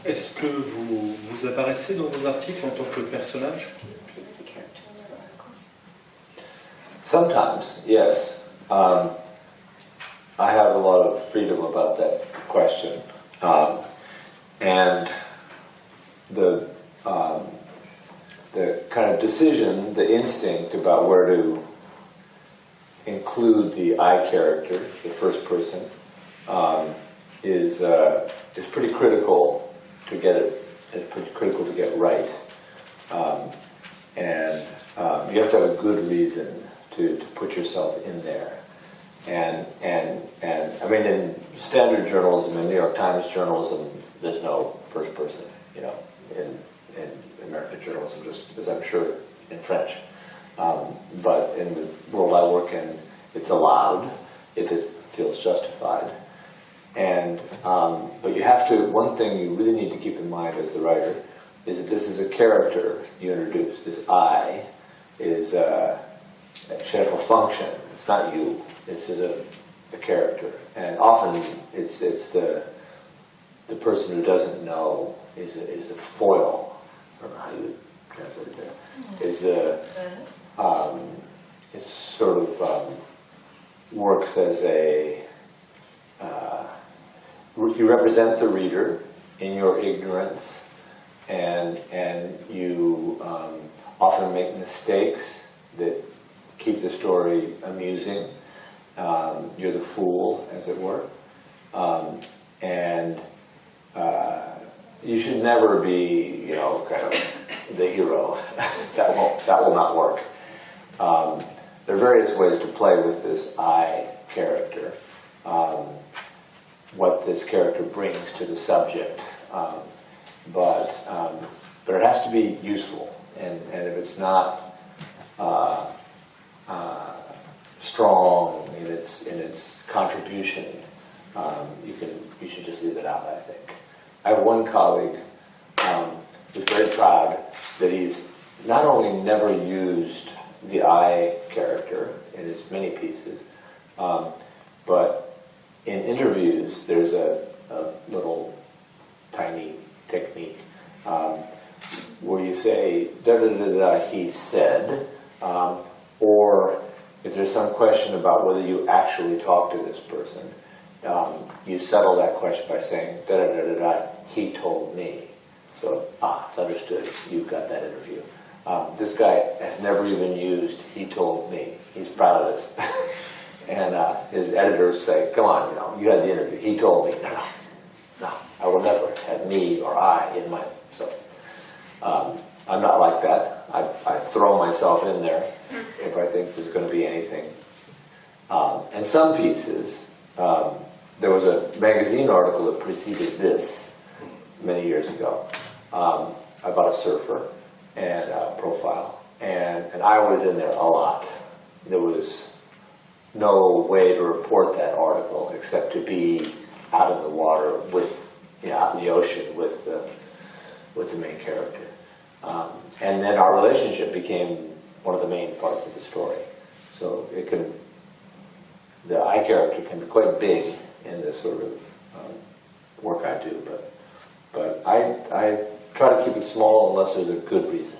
Est-ce que vous apparaissez dans vos articles en tant que personnage? Sometimes, yes. I have a lot of freedom about that question. And the kind of decision, the instinct about where to include the I character, the first person, is pretty critical to get it. It's pretty critical to get right, and you have to have a good reason to put yourself in there. And I mean, in standard journalism, in New York Times journalism, there's no first person, you know, in American journalism, just as I'm sure in French. But in the world I work in, it's allowed if it feels justified. And but you have to. One thing you really need to keep in mind as the writer is that this is a character you introduce. This I is should have a function. It's not you. This is a character, and often it's the person who doesn't know is a foil. I don't know how you translate that. Is the it sort of works as a you represent the reader in your ignorance, and you often make mistakes that keep the story amusing. You're the fool, as it were, and you should never be, you know, kind of the hero. that will not work. There are various ways to play with this I character. What this character brings to the subject, but it has to be useful, and if it's not strong in its contribution, you should just leave it out, I think. I have one colleague who's very proud that he's not only never used the I character in his many pieces, but in interviews there's a little tiny technique where you say da da da da he said, or if there's some question about whether you actually talked to this person, you settle that question by saying da da da da da he told me. So it's understood. You've got that interview. This guy has never even used he told me. He's proud of this. And his editors say, come on, you know, you had the interview. He told me. No, I will never have me or I in my... So I'm not like that. I throw myself in there if I think there's going to be anything. And some pieces, there was a magazine article that preceded this many years ago about a surfer and a profile. And I was in there a lot. There was no way to report that article except to be out in the water with, you know, out in the ocean with the main character. And then our relationship became one of the main parts of the story. So the I character can be quite big in this sort of work I do, but I try to keep it small unless there's a good reason.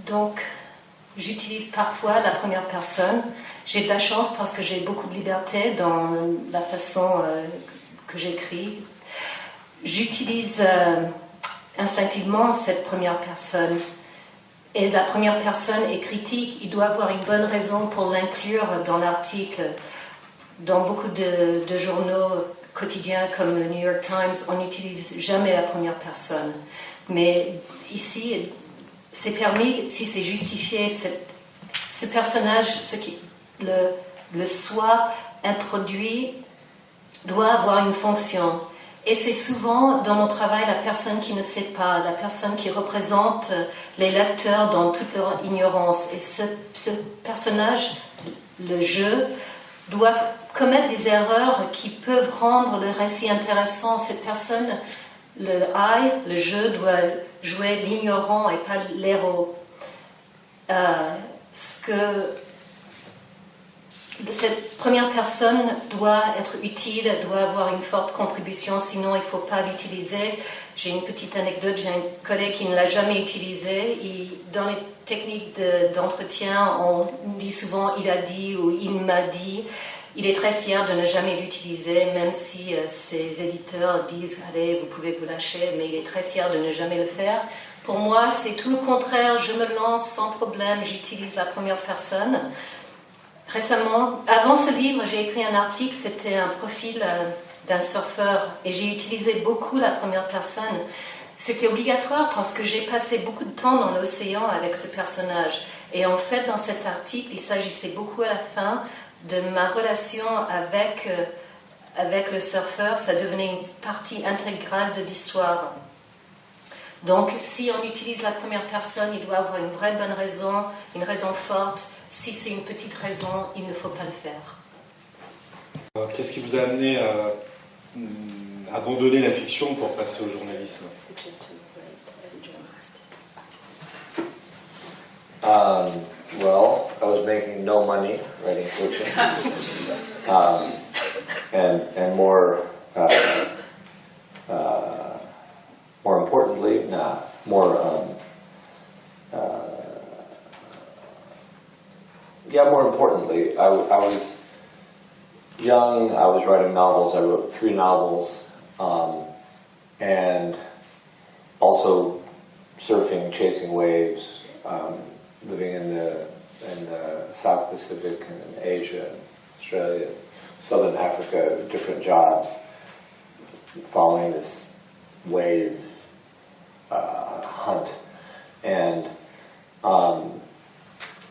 Donc, j'utilise parfois la première personne. J'ai de la chance parce que j'ai beaucoup de liberté dans la façon que j'écris. J'utilise instinctivement cette première personne. Et la première personne est critique. Il doit avoir une bonne raison pour l'inclure dans l'article. Dans beaucoup de journaux quotidiens comme le New York Times, on n'utilise jamais la première personne. Mais ici, c'est permis si c'est justifié. Ce personnage, le soi introduit, doit avoir une fonction. Et c'est souvent dans mon travail la personne qui ne sait pas, la personne qui représente les lecteurs dans toute leur ignorance. Et ce personnage, le jeu, doit commettre des erreurs qui peuvent rendre le récit intéressant. Cette personne le I, le je, doit jouer l'ignorant et pas l'héros. Cette première personne doit être utile, doit avoir une forte contribution, sinon il ne faut pas l'utiliser. J'ai une petite anecdote, j'ai un collègue qui ne l'a jamais utilisé. Dans les techniques d'entretien, on dit souvent « il a dit » ou « il m'a dit ». Il est très fier de ne jamais l'utiliser, même si ses éditeurs disent « allez, vous pouvez vous lâcher », mais il est très fier de ne jamais le faire. Pour moi, c'est tout le contraire, je me lance sans problème, j'utilise la première personne. Récemment, avant ce livre, j'ai écrit un article, c'était un profil d'un surfeur, et j'ai utilisé beaucoup la première personne. C'était obligatoire parce que j'ai passé beaucoup de temps dans l'océan avec ce personnage. Et en fait, dans cet article, il s'agissait beaucoup à la fin de ma relation avec le surfeur. Ça devenait une partie intégrale de l'histoire. Donc, si on utilise la première personne, il doit avoir une vraie bonne raison, une raison forte. Si c'est une petite raison, il ne faut pas le faire. Qu'est-ce qui vous a amené à abandonner la fiction pour passer au journalisme? Well, I was making no money writing fiction, and more importantly, more importantly, I was young. I was writing novels. I wrote 3 novels, and also surfing, chasing waves. Living in the South Pacific and in Asia, Australia, Southern Africa, different jobs, following this wave hunt. And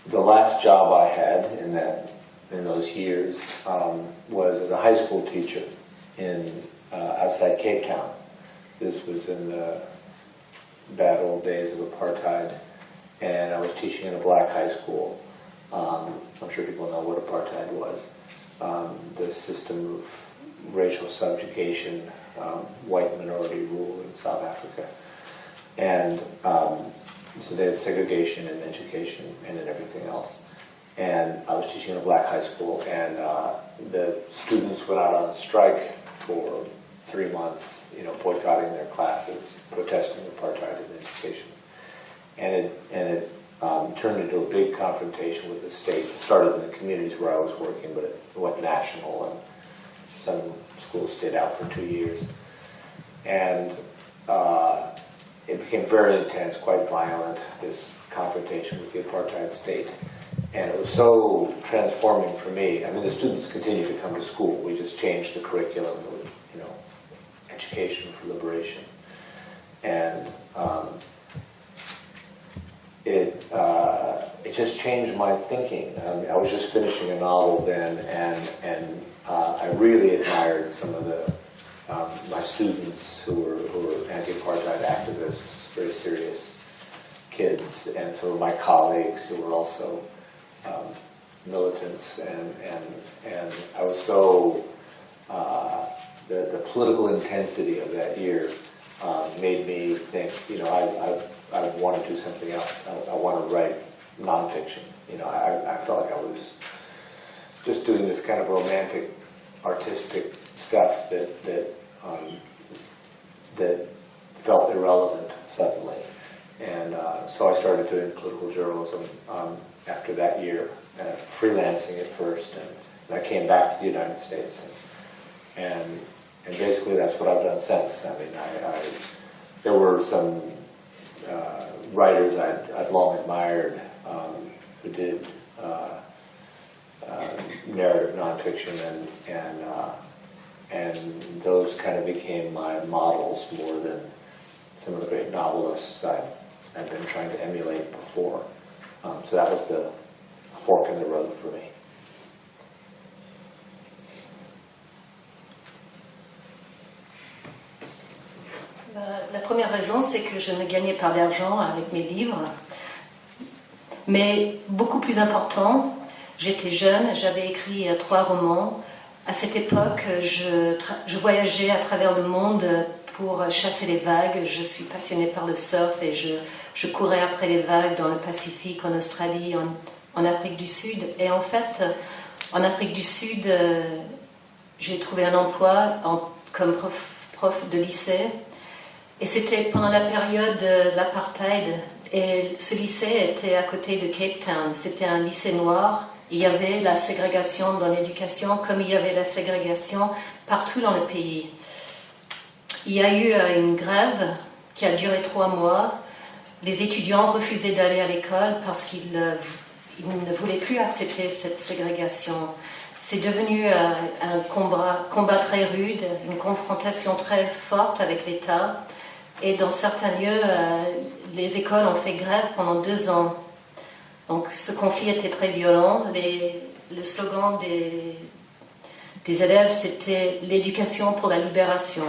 the last job I had in those years was as a high school teacher outside Cape Town. This was in the bad old days of apartheid. And I was teaching in a black high school. I'm sure people know what apartheid was. The system of racial subjugation, white minority rule in South Africa. And so they had segregation in education and in everything else. And I was teaching in a black high school, and the students went out on strike for 3 months, boycotting their classes, protesting apartheid in education. And it turned into a big confrontation with the state. It started in the communities where I was working, but it went national, and some schools stayed out for 2 years. And it became very intense, quite violent, this confrontation with the apartheid state. And it was so transforming for me. I mean, the students continued to come to school. We just changed the curriculum, education for liberation. And it just changed my thinking. I was just finishing a novel then, and I really admired some of my students who were anti-apartheid activists, very serious kids, and some of my colleagues who were also militants, and I was so the political intensity of that year made me think, I want to do something else. I want to write nonfiction. I felt like I was just doing this kind of romantic, artistic stuff that felt irrelevant suddenly. And so I started doing political journalism after that year, freelancing at first, and I came back to the United States, and basically that's what I've done since. I mean, there were some writers I'd long admired who did narrative nonfiction, and those kind of became my models more than some of the great novelists I'd been trying to emulate before. So that was the fork in the road for me. La première raison, c'est que je ne gagnais pas d'argent avec mes livres. Mais beaucoup plus important, j'étais jeune, j'avais écrit 3 romans. À cette époque, je voyageais à travers le monde pour chasser les vagues. Je suis passionnée par le surf et je courais après les vagues dans le Pacifique, en Australie, en Afrique du Sud. Et en fait, en Afrique du Sud, j'ai trouvé un emploi comme prof de lycée. Et c'était pendant la période de l'apartheid. Et ce lycée était à côté de Cape Town. C'était un lycée noir. Il y avait la ségrégation dans l'éducation, comme il y avait la ségrégation partout dans le pays. Il y a eu une grève qui a duré 3 mois. Les étudiants refusaient d'aller à l'école parce qu'ils ne voulaient plus accepter cette ségrégation. C'est devenu un combat très rude, une confrontation très forte avec l'État. Et dans certains lieux, les écoles ont fait grève pendant 2 ans. Donc ce conflit était très violent. Le slogan des élèves, c'était « l'éducation pour la libération ».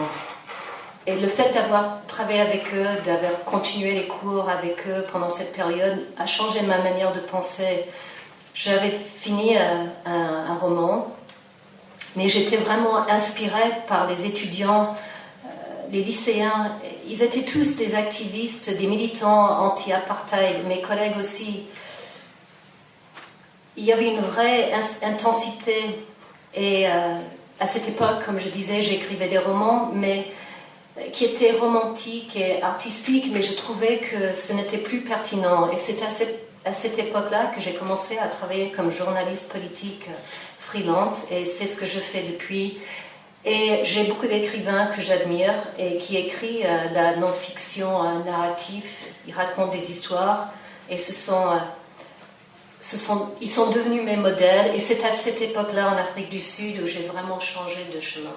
Et le fait d'avoir travaillé avec eux, d'avoir continué les cours avec eux pendant cette période, a changé ma manière de penser. J'avais fini un roman, mais j'étais vraiment inspirée par les étudiants, les lycéens. Ils étaient tous des activistes, des militants anti-apartheid, mes collègues aussi. Il y avait une vraie intensité. Et à cette époque, comme je disais, j'écrivais des romans, mais qui étaient romantiques et artistiques, mais je trouvais que ce n'était plus pertinent. Et c'est à cette époque-là que j'ai commencé à travailler comme journaliste politique freelance, et c'est ce que je fais depuis. Et j'ai beaucoup d'écrivains que j'admire et qui écrivent la non-fiction narrative. Ils racontent des histoires, et ils sont devenus mes modèles. Et c'est à cette époque-là, en Afrique du Sud, où j'ai vraiment changé de chemin.